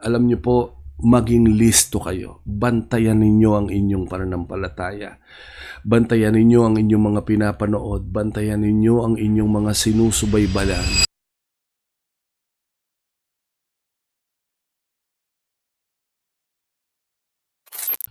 Alam niyo po, maging listo kayo. Bantayan ninyo ang inyong pananampalataya. Bantayan ninyo ang inyong mga pinapanood. Bantayan ninyo ang inyong mga sinusubaybayan.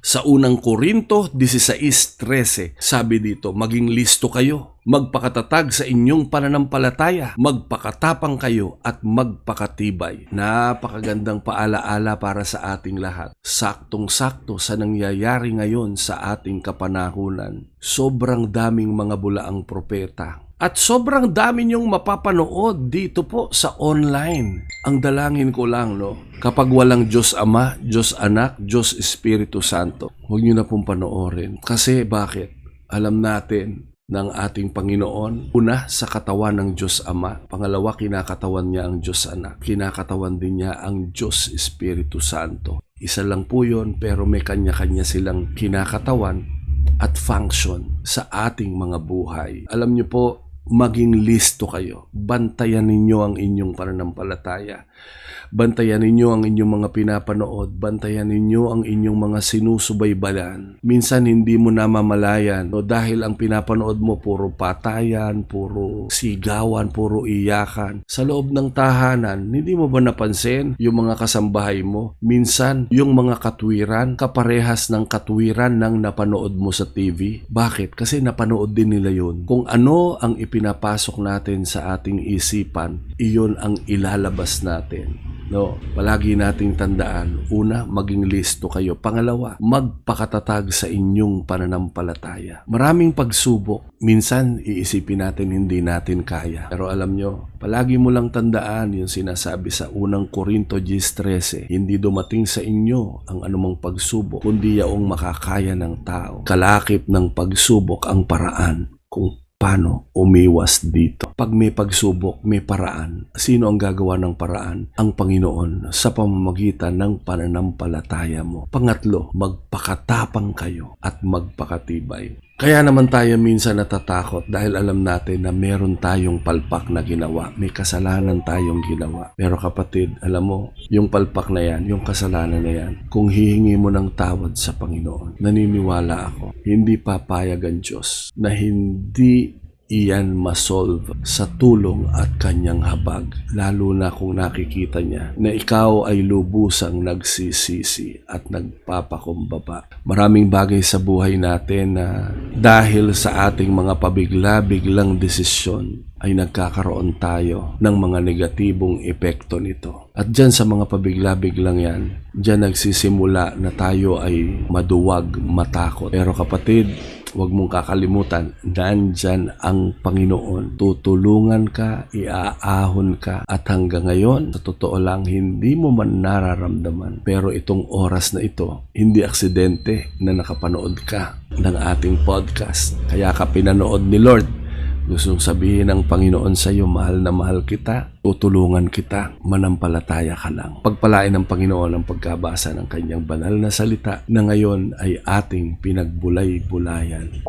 Sa unang Korinto 16:13, sabi dito, maging listo kayo, magpakatatag sa inyong pananampalataya, magpakatapang kayo at magpakatibay. Napakagandang paalaala para sa ating lahat. Saktong-sakto sa nangyayari ngayon sa ating kapanahunan. Sobrang daming mga bulaang propeta. At sobrang dami niyong mapapanood dito po sa online. Ang dalangin ko lang, kapag walang Diyos Ama, Diyos Anak, Diyos Espiritu Santo, huwag niyo na pong panoorin. Kasi bakit? Alam natin ng ating Panginoon, una, sa katawan ng Diyos Ama. Pangalawa, kinakatawan niya ang Diyos Anak. Kinakatawan din niya ang Diyos Espiritu Santo. Isa lang po yun, pero may kanya-kanya silang kinakatawan at function sa ating mga buhay. Alam niyo po, maging listo kayo. Bantayan ninyo ang inyong pananampalataya. Bantayan ninyo ang inyong mga pinapanood. Bantayan ninyo ang inyong mga sinusubaybayan. Minsan hindi mo namamalayan dahil ang pinapanood mo puro patayan, puro sigawan, puro iyakan. Sa loob ng tahanan, hindi mo ba napansin yung mga kasambahay mo? Minsan, yung mga katwiran, kaparehas ng katwiran ng napanood mo sa TV. Bakit? Kasi napanood din nila yun. Kung ano ang ipinapasok natin sa ating isipan, iyon ang ilalabas natin. Palagi nating tandaan, una, maging listo kayo. Pangalawa, magpakatatag sa inyong pananampalataya. Maraming pagsubok. Minsan, iisipin natin hindi natin kaya. Pero alam nyo, palagi mo lang tandaan yung sinasabi sa unang Korinto 10:13, hindi dumating sa inyo ang anumang pagsubok, kundi yaong makakaya ng tao. Kalakip ng pagsubok ang paraan kung paano umiwas dito. Pag may pagsubok, may paraan. Sino ang gagawa ng paraan? Ang Panginoon sa pamamagitan ng pananampalataya mo. Pangatlo, magpakatapang kayo at magpakatibay. Kaya naman tayo minsan natatakot dahil alam natin na meron tayong palpak na ginawa. May kasalanan tayong ginawa. Pero kapatid, alam mo, yung palpak na yan, yung kasalanan na yan, kung hihingi mo ng tawad sa Panginoon, naniniwala ako, hindi papayag ang Diyos na hindi iyan masolve sa tulong at kanyang habag, lalo na kung nakikita niya na ikaw ay lubusang nagsisisi at nagpapakumbaba. Maraming bagay sa buhay natin na dahil sa ating mga pabigla-biglang desisyon ay nagkakaroon tayo ng mga negatibong epekto nito. At dyan sa mga pabigla-biglang yan, dyan nagsisimula na tayo ay maduwag, matakot. Pero kapatid, huwag mong kakalimutan, nandyan ang Panginoon. Tutulungan ka, iaahon ka, at hanggang ngayon, sa totoo lang, hindi mo man nararamdaman. Pero itong oras na ito, hindi aksidente na nakapanood ka ng ating podcast. Kaya ka pinanood ni Lord. Gustong sabihin ng Panginoon sa iyo, mahal na mahal kita, tutulungan kita, manampalataya ka lang. Pagpalain ng Panginoon ang pagkabasa ng kanyang banal na salita na ngayon ay ating pinagbulay-bulayan.